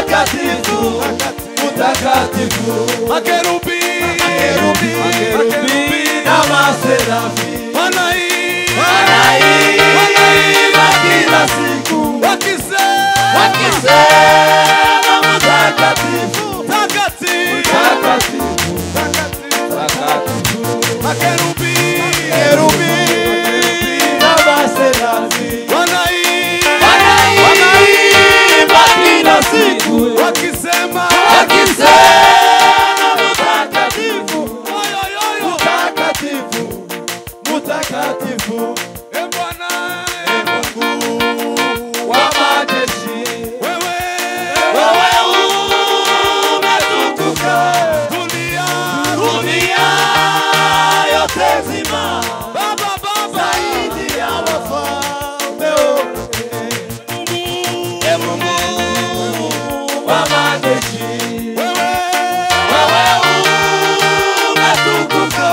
mutakatifu, mutakatifu. Makerubi na maserafi wanaimba kila siku wakisema mutakatifu, mutakatifu, mutakatifu. Makerubi na maserafi wanaimba kila siku wakisema mutakatifu, mutakatifu, mutakatifu. Bwana Mungu wa majeshi, wewe umetukuka, dunia yote nzima, Baba zaidi ya wafalme wote. Mungu wa majeshi, wewe umetukuka,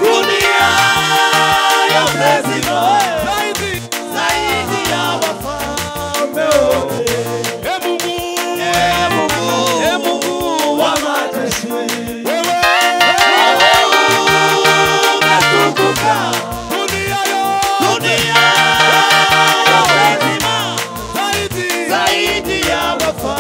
dunia yote nzima, zaidi ya wafalme wote. Mungu wa majeshi, wewe umetukuka, dunia yote nzima, zaidi ya wafalme.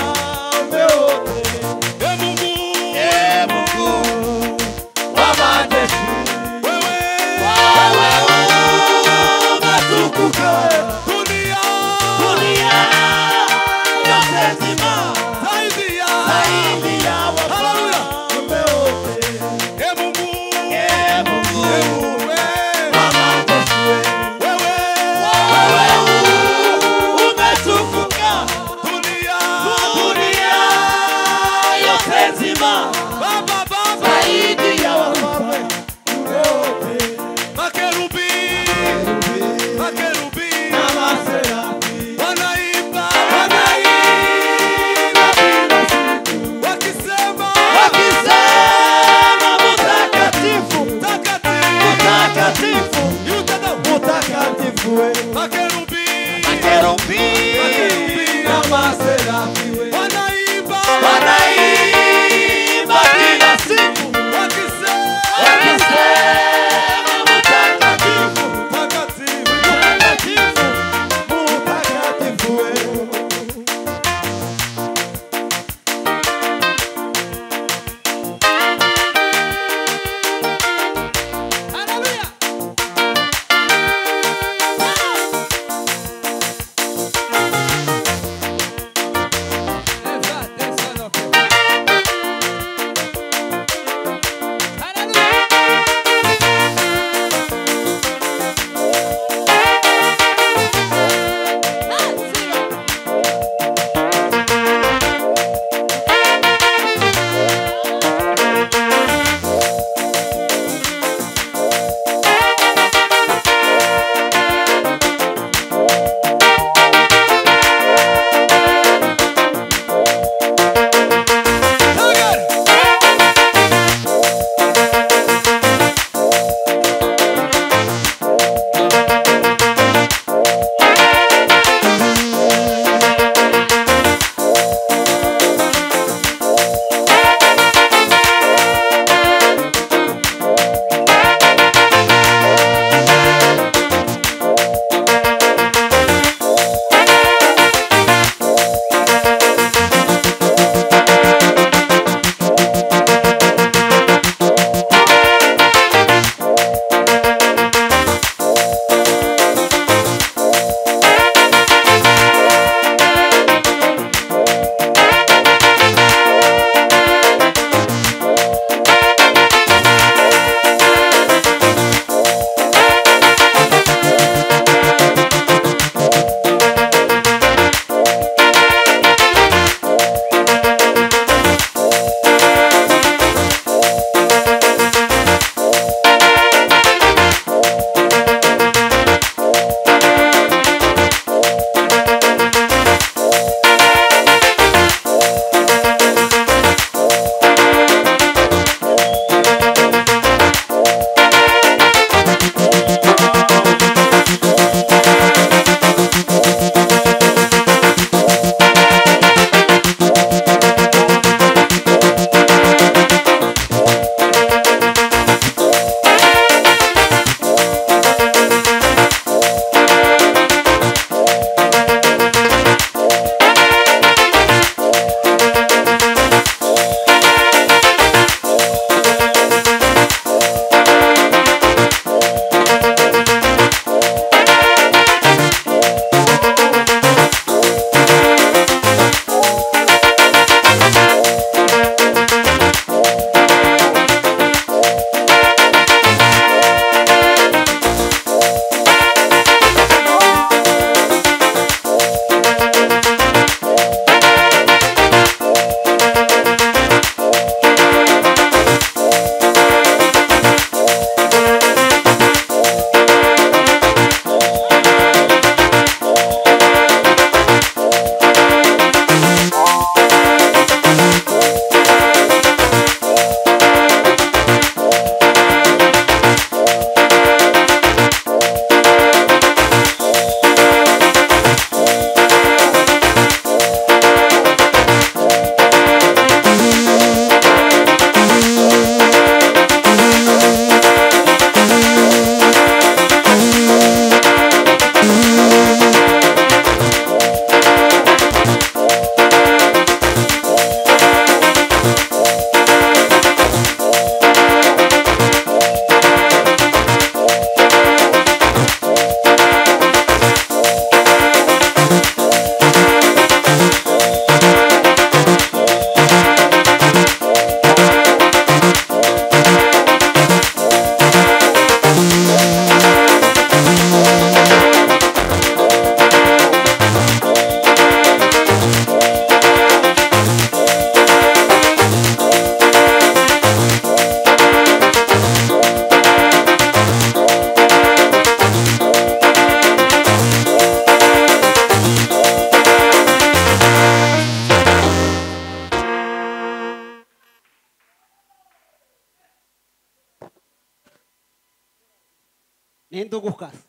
n'indugukazi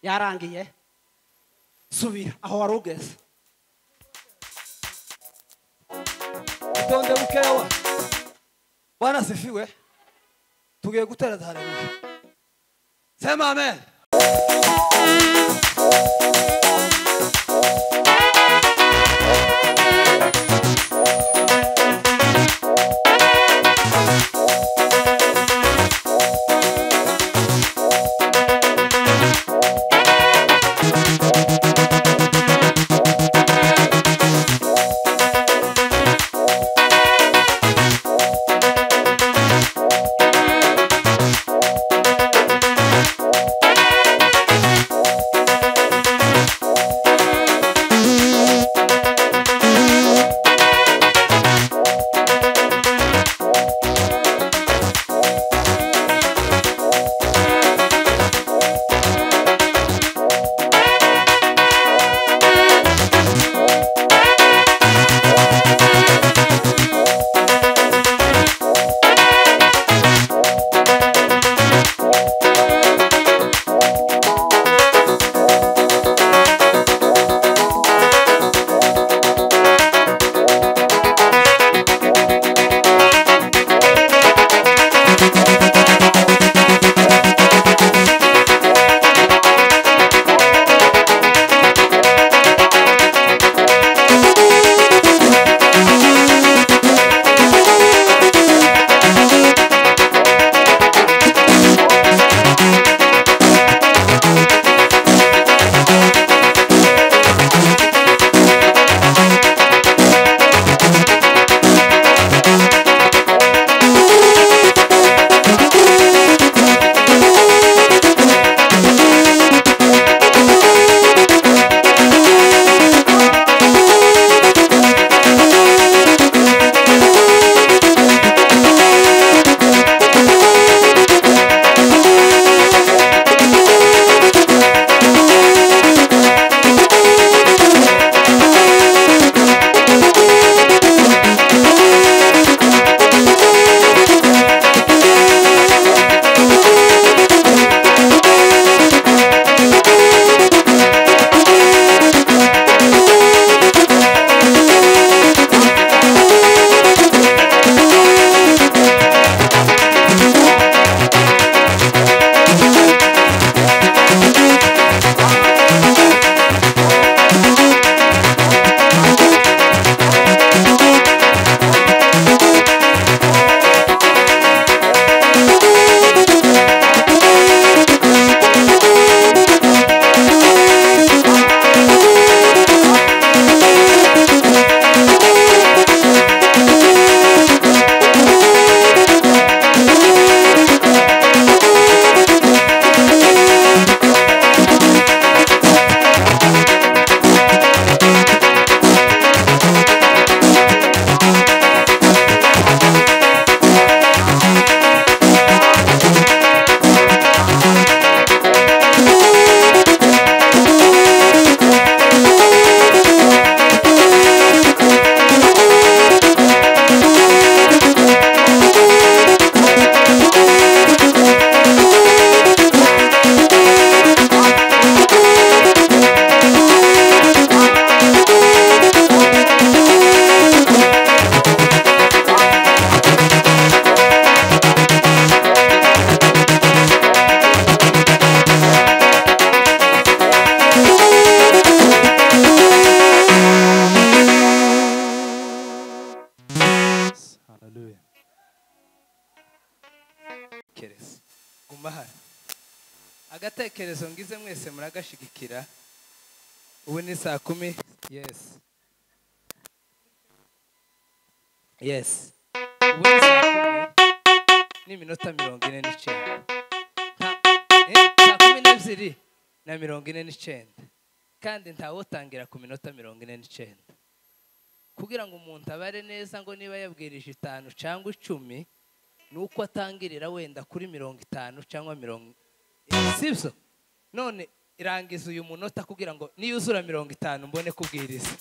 yarangiye subira aho warugeze utonde bukewa Bwana sifiwe tugiye gutera haleluya sema amen agatekerezo ngize mwese muragashigikira ubu ni saa 10 yes ubu ni saa 10 n'iminota 49 saa 12 na 49 kandi ntawotangira ku minota 49 kugira ngo umuntu abare neza ngo niba yabwirije 5 cyangwa 10 nuko atangirira wenda kuri 50 cyangwa 40 sibyo none irangiza uyu munota kugira ngo niyuzura 50 mbone kubwiriza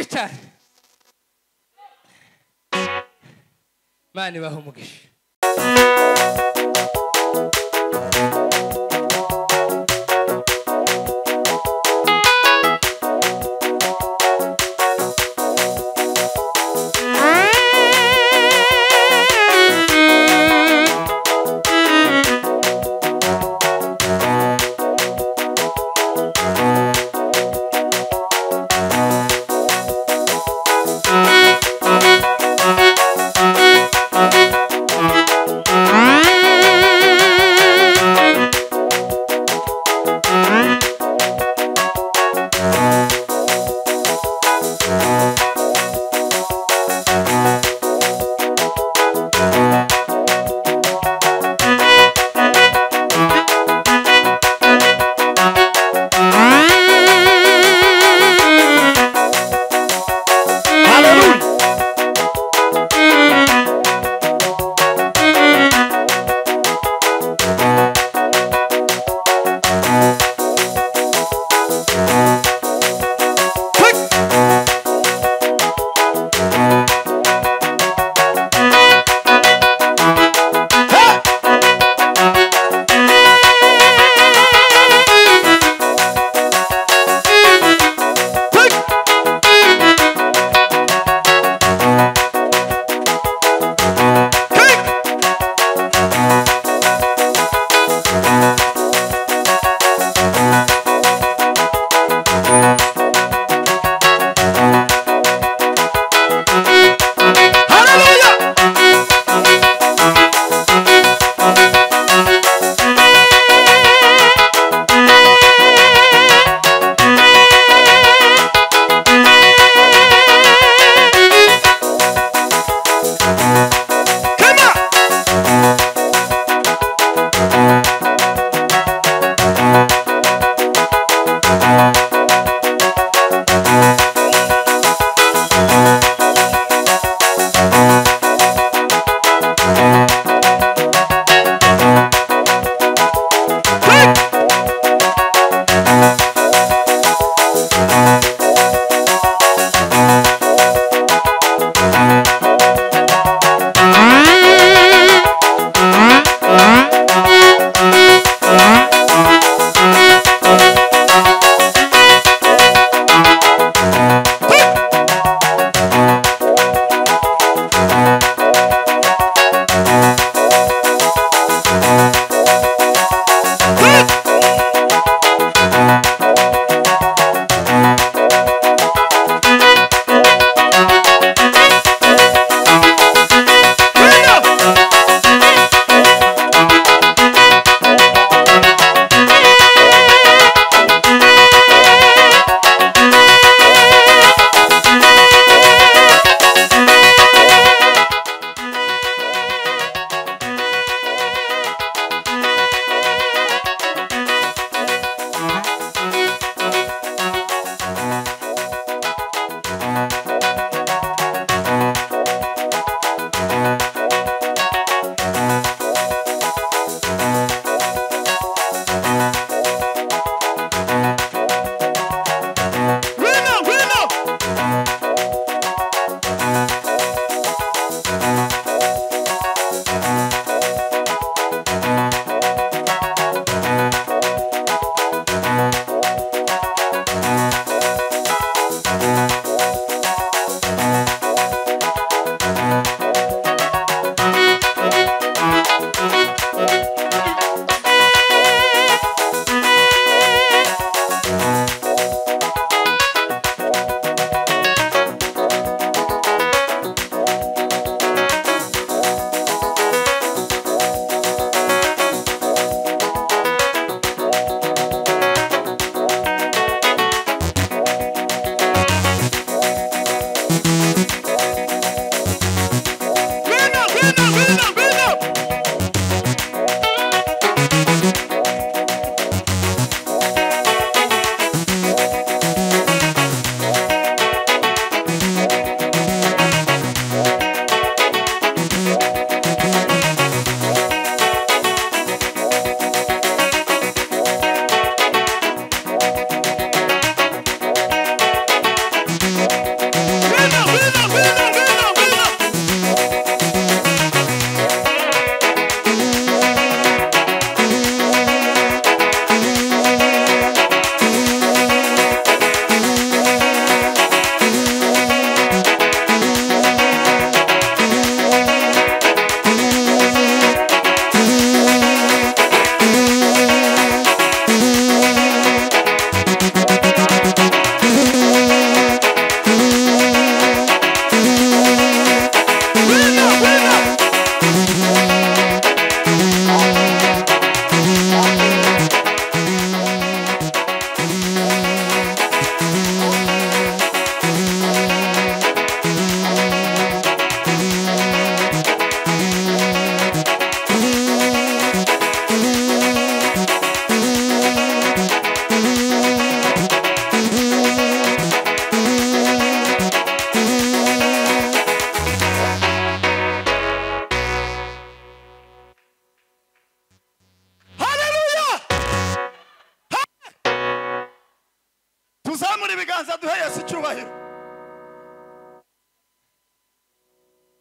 twicare mani baho umugisha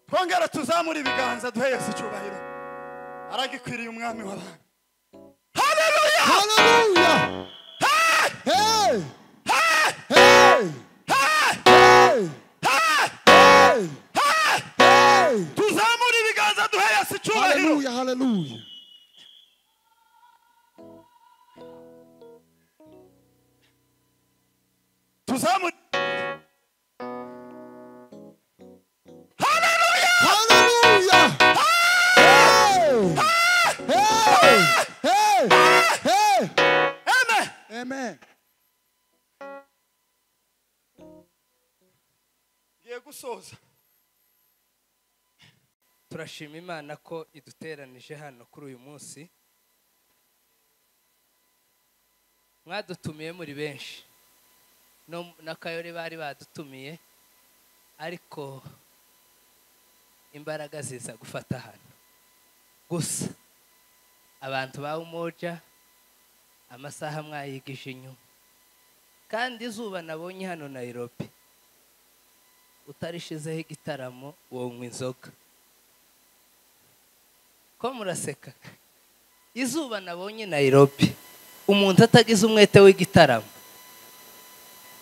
twongera tuzamura ibiganza duhe Yesu icyubahiro aragikwiriye umwami w'abantu haleluya haleluya hey hey hey hey hey hey hey tuzamura ibiganza duhe Yesu icyubahiro haleluya haleluya tuzamura haleluya hey hey hey amen amen ngiye gusoza turashima Imana ko iduteranije hano kuri uyu munsi mwadutumiye muri benshi no nakayore bari badutumiye ariko imbaraga ziza gufata hano gusa abantu ba umoja amasaha mwayigije inyuma kandi izuba nabonye hano Nairobi utarishizeho igitaramo wonywa inzoga ko muraseka izuba nabonye Nairobi umuntu atagize umwete w'igitaramo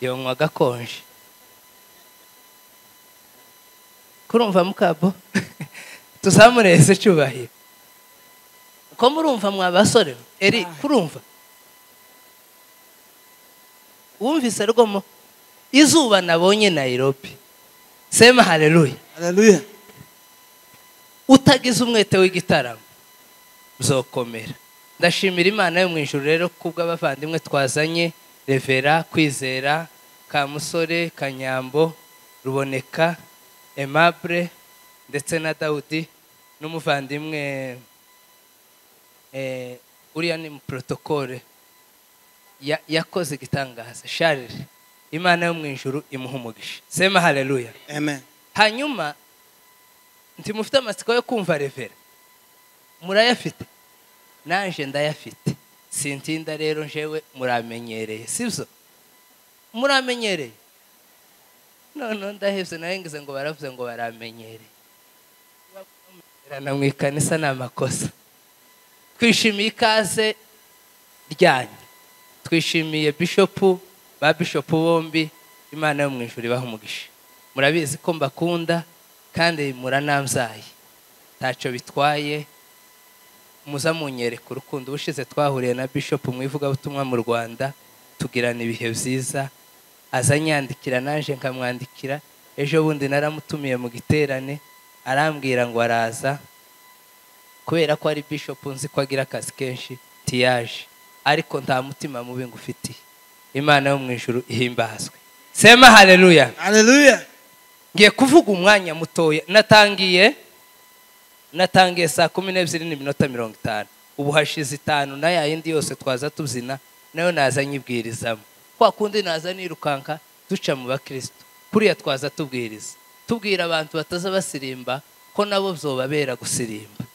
yonywa gakonje kurumva mukabo tuzamureze cyubahiro ko murumva mwabasore eri kurumva wumvise rwomo izuba nabonye Nairobi sema haleluya haleluya utagize umwete w'igitaramo uzokomera ndashimira Imana yo mu ijuru rero kubw'abavandimwe twazanye Revera Kwizera Kamusore Kanyambo Ruboneka Aimable ndetse na Daudi n'umuvandimwe uriya ni mu protocole yakoze igitangaza Charles Imana yo mu ijuru imuhumugisha sema haleluya amen hanyuma ntimufite amatsiko yo kumva Revera murayafite nanje ndayafite sintinda rero njewe muramenyereye sibyo muramenyereye none ndahevye nayengize ngo baravuze ngo baramenyereye na mwikanisa n'amakosa twishimiye ikaze ryanyu twishimiye ba bishop bombi Imana yo mu ijuru ibahumugisha murabizi ko mbakunda kandi muranamzaye taco bitwaye muza munyereka urukundo ubushize twahuriye na bishop mwivuga butumwa mu Rwanda tugirana ibihe byiza azanyandikira nanje nkamwandikira ejo bundi naramutumiye mu giterane arambwira ngo araza kubera ko ari bishop nzi ko agira akazi kenshi tiyaje ariko nta mutima mubi ngufitiye Imana yo mu ijuru ihimbazwe sema haleluya haleluya ngiye kuvuga umwanya mutoya natangiye saa 12:50 ubu hashize 5 na yindi yose twaza tuzina nayo nazanye ibwirizamo kwa kundi naza nirukanka duca mu bakristo kuriya twaza tubwiriza tubwira abantu bataza basirimba ko nabo byobabera gusirimba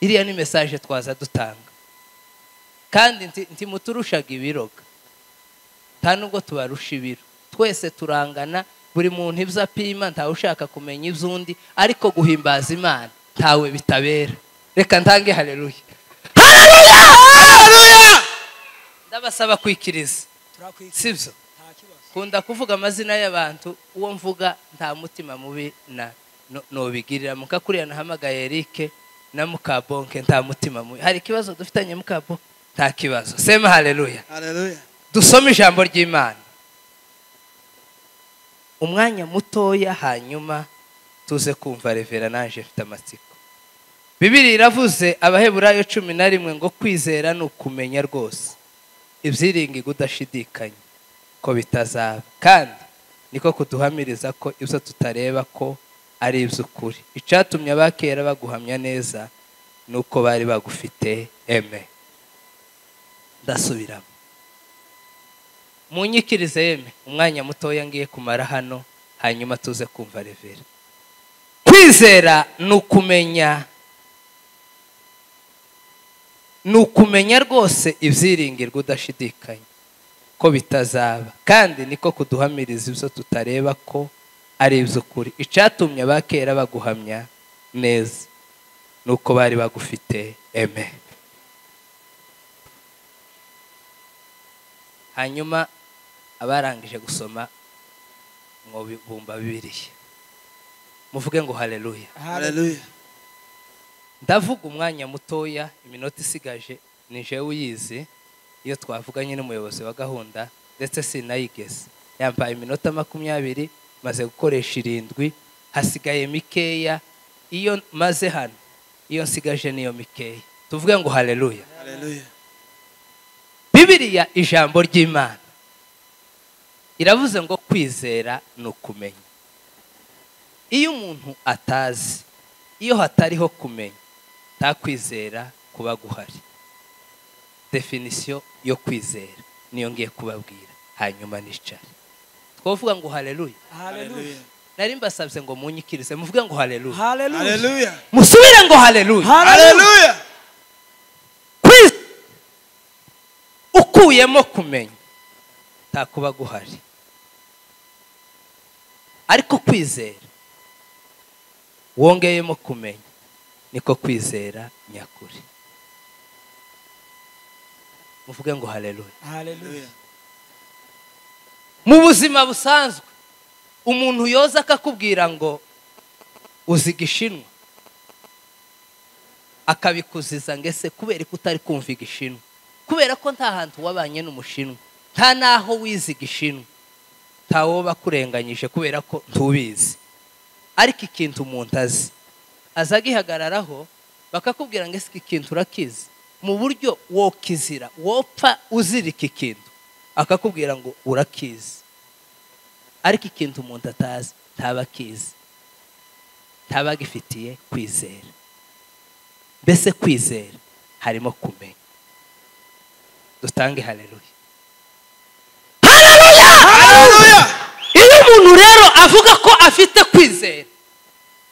iriya ni message twaza dutanga kandi nti muturushaga ibiroga nta nubwo tubarusha ibiro twese turangana buri muntu ibyo apima ntawe ushaka kumenya iby'undi ariko guhimbaza Imana ntawe bitabera reka ntange haleluya haleluya ndabasaba kwikiriza sibyo kunda kuvuga amazina y'abantu uwo mvuga nta mutima mubi no bigirira mukakuriya nahamagaye Eric na Mukabonke nta mutima mubi hari kibazo dufitanye Mukabo nta kibazo sema haleluya haleluya dusome ijambo ry'Imana umwanya mutoya hanyuma tuze kumva Revera nanje mfite amatsiko Bibiliya iravuze Abaheburayo 11 ngo kwizera no kumenya rwose ibyiringi gudashidikanya ko bitazaba kandi niko kuduhamiriza ko ibyo tutareba ko ari iby'ukuri icatumye abakera baguhamya neza nuko bari bagufite eme ndasubiramo munyikirize yeme umwanya mutoya ngiye kumara hano hanyuma tuze kumva Revera kwizera nukumenya rwose ibyiringirwa udashidikanya ko bitazaba kandi niko kuduhamiriza ibyo tutareba ko ari iby'ukuri. Icyatumye abakera baguhamya neza nuko bari bagufite eme. Hanyuma abarangije gusoma ngo bumva Bibiliya muvuge ngo haleluya. Hallelujah. Ndavuga umwanya mutoya, iminota isigaje ni jewe uyizi. Iyo twavuganye n'umuyobozi wa gahunda ndetse sinayigeze, yambaye iminota 20 maze gukoresha 7, hasigaye mikeya. Iyo maze hano, iyo nsigaje niyo mikeya. Tuvuge ngo haleluya. Hallelujah. Bibiliya ijambo ry'Imana iravuze ngo kwizera nukumenya. Iyo umuntu atazi, iyo hatariho kumenya, nta kwizera kuba guhari. Definition yo kwizera niyo ngiye kubabwira hanyuma nicare. Twovuga ngo haleluya. Hallelujah. Nari mbasabye ngo munyikirize muvuge ngo haleluya. Hallelujah. Musubire ngo haleluya. Hallelujah. Ukuyemo kumenya nta kuba guhari. Ariko kwizera wongeyemo kumenya niko kwizera nyakuri. Muvuge ngo haleluya. Hallelujah. Mu buzima busanzwe umuntu yoza akakubwira ngo uzigishinwa akabikuziza ngese kubera ko utari kumva igishinwa, kubera ko nta hantu wabanye n'umushinwa, nta naho wizigishinwa, nta woba kurenganyije kubera ko ntubizi. Ariko ikintu umuntu aza gihagararaho bakakubwira ngese ikintu urakizi mu buryo wokizira, wopfa uzirika ikintu akakubwira ngo urakizi. Ariko ikintu umuntu atazi ntaba kizi, ntaba gifitiye kwizera. Mbese kwizera harimo kumenya. Dutange haleluya. Haleluya. Hallelujah. Iyo umuntu rero avuga ko afite kwizera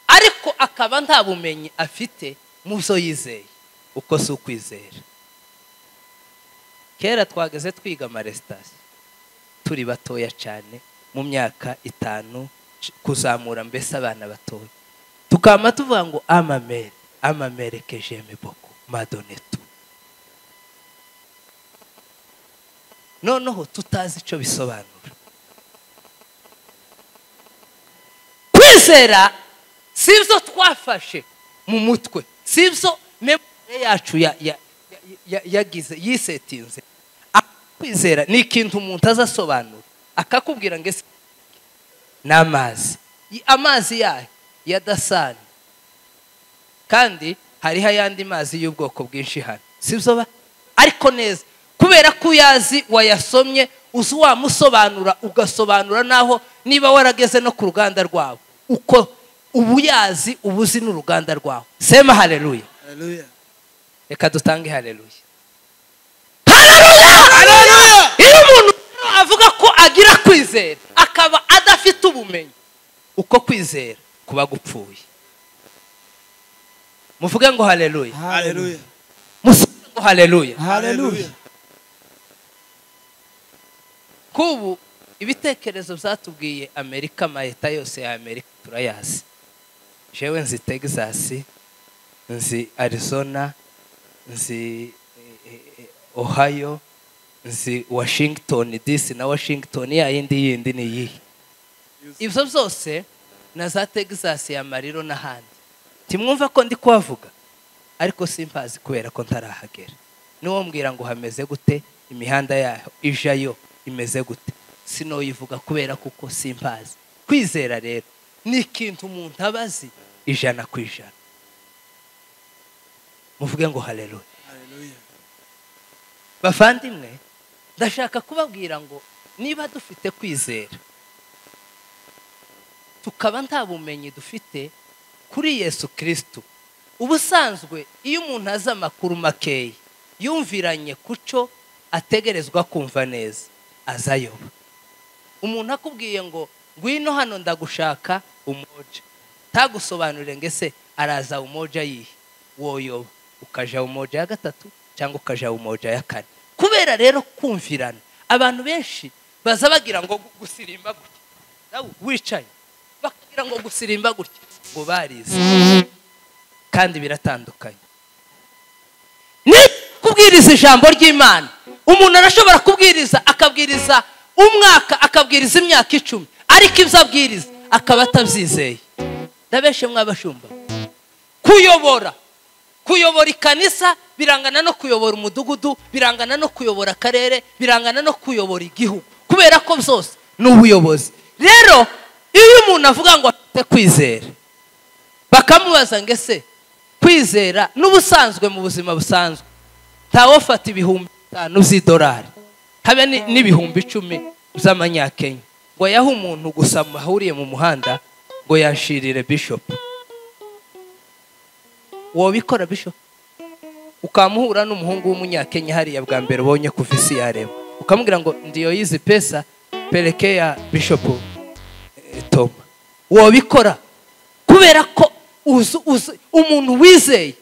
ariko akaba nta bumenyi afite mu byo yizeye, uko si ukwizera. Kera twageze twiga amarestasi turi batoya cyane, mu myaka 5 kuzamura, mbese abana batoya tukama tuvuga ngo amamere que j'aime beaucoup m'a donné tout. Noneho tutazi icyo bisobanura. Kwizera sibyo twafashe mu mutwe, sibyo memory yacu yagize yisetinze. Kwizera ni ikintu umuntu azasobanura akakubwira ngo ese n'amazi, amazi yayo yadasana kandi hariho ayandi mazi y'ubwoko bwinshi hano, sibyo? Ariko neza kubera ko uyazi wayasomye uzi wamusobanura, ugasobanura naho niba warageze no ku ruganda rwawe uko ubuyazi ubuzi n'uruganda rwawe. Sema haleluya. Hallelujah. Reka dutange haleluya. Hallelujah. Iyo umuntu avuga ko agira kwizera akaba adafite ubumenyi, uko kwizera kuba gupfuye. Muvuge ngo haleluya. Hallelujah. Muvuge ngo haleluya. Hallelujah. Kubu ibitekerezo byatubwiye Amerika, maheta yose ya Amerika turayazi. Jewe nzi Texas, nzi Arizona, nzi Ohio, nzi Washington DC na Washington yindi ni yihe. Ibyo byose na za Texas ya Mariro n'ahandi timwumva ko ndi kuvuga, ariko simpazi kubera ko ntarahagera. Niwo mbwira ngo hameze gute, imihanda yaho ijayo imeze gute, sinoyivuga kubera kuko simpazi. Kwizera rero ni ikintu umuntu abazi 100%. Muvuge ngo haleluya. Hallelujah. Bavandimwe, ndashaka kubabwira ngo niba dufite kwizera tukaba nta bumenyi dufite kuri Yesu Kristo, ubusanzwe iyo umuntu aza amakuru makeya yumviranye kuco ategerezwa kumva neza azayoba. Umuntu akubwiye ngo ngwino hano ndagushaka umoja, tagusobanurire ngese araza umoja yihe, woyoba ukaja umoja ya 3 cyangwa ukaja umoja ya 4. Kubera rero kumvirana, abantu benshi baza bagira ngo gusirimba gutya nawe wicaye ngo gusirimba gutya ngo barize kandi biratandukanye. Ni kubwiriza ijambo ry'Imana. Umuntu arashobora kubwiriza akabwiriza umwaka akabwiriza imyaka 10 ariko ibyo abwiriza akaba atabyizeye. Ndabeshe mwabashumba. Kuyobora ikanisa birangana no kuyobora umudugudu, birangana no kuyobora akarere, birangana no kuyobora igihugu, kubera ko byose n'ubuyobozi. Rero iyo umuntu avuga ngo afite kwizera bakamubaza ngo ese kwizera n'ubusanzwe mu buzima busanzwe ntawofata $5,000 z'idolari habe n'ibihumbi 10 z'amanyakenya ngo yahe umuntu gusa mahuriye mu muhanda ngo yanshirire bishop. Wobikora bishop? Ukamuhura n'umuhungu w'umunyakenya hariya bwa mbere bonye ku visi yareba ukamubwira ngo ndiyo yizi pesa pelekea bishop Tom. Wobikora? Kubera ko umuntu wizeye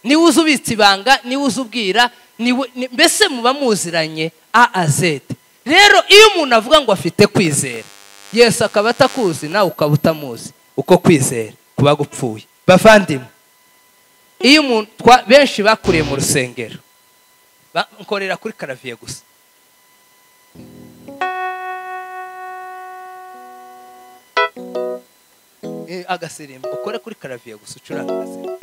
niwe uzubitse ibanga, niwe uzubwira, mbese muba muziranye A a Z. Rero iyo umuntu avuga ngo afite kwizera, Yesu akaba atakuzi nawe ukaba utamuzi, uko kwizera kuba gupfuye. Bavandimwe, iyo umuntu benshi bakuriye mu rusengero nkorera kuri karaviye gusa. Agasirimba ukore kuri karaviye gusa ucuranga agasirimba.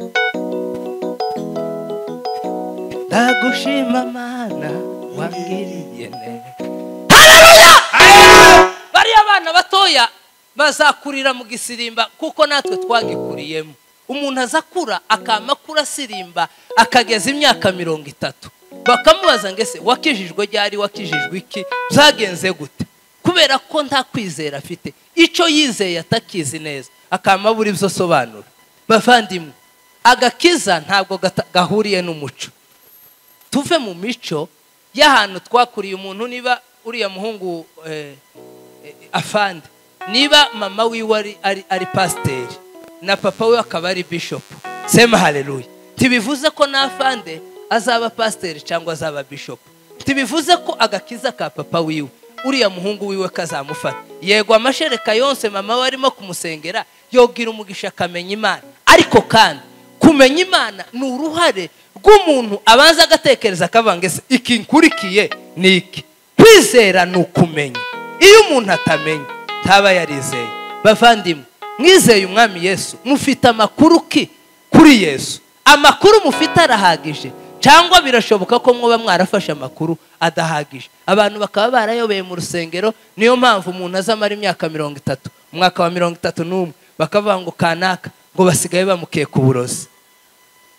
Ndagushima Mana wangiriye neza. Haleluya! Bariya abana batoya bazakurira mu gisirimba kuko natwe twagikuriyemo. Umuntu azakura akamakura sirimba akageza imyaka 30 bakamubaza ngo ese wakijijwe ryari, wakijijwe iki, byagenze gute? Kubera ko nta kwizera afite, ico yizeye atakizi neza akamabura ibyo sobanura. Bavandimwe, agakiza ntabwo gahuriye n'umuco. Tuve mu mico y'ahantu twakuriye. Umuntu niba uriya muhungu afande, niba mama wiwe ari pasiteri na papa we akaba ari bishop, sema haleluya. Tibivuze ko na afande azaba pasiteri cyangwa azaba bishop. Tibivuze ko agakiza ka papa wiwe uriya muhungu wiwe kazamufata. Yego amashereka yonse mama we arimo kumusengera yogira umugisha akamenya Imana, ariko kandi kumenya Imana ni uruhare rw'umuntu abanza agatekereza akavuga ese iki nkurikiye ni iki. Kwizera ni ukumenya. Iyo umuntu atamenya ntaba yarizeye. Bavandimwe, mwizeye umwami Yesu, mufite amakuru ki kuri Yesu? Amakuru mufite arahagije cyangwa birashoboka ko mwoba mwarafashe amakuru adahagije? Abantu bakaba barayobeye mu rusengero, niyo mpamvu umuntu azamara imyaka 30, umwaka wa 31 bakavuga ngo kanaka ngo basigaye bamukiye ku burozi.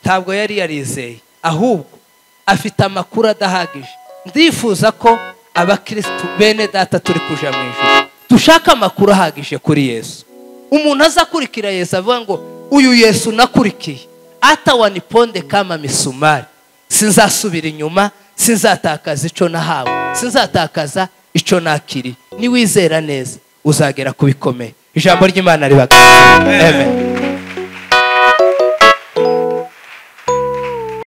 Ntabwo yari yarizeye, ahubwo afite amakuru adahagije. Ndifuza ko abakristo bene data turi kuja mu ijuru dushaka amakuru ahagije kuri Yesu. Umuntu azakurikira Yesu avuga ngo uyu Yesu nakurikiye hata waniponde kama misumari, sinzasubira inyuma, sinzatakaza ico nahawe, sinzatakaza ico nakiri. Ni wizera neza uzagera kubikomeye. Ijambo ry'Imana ribaga. Amen.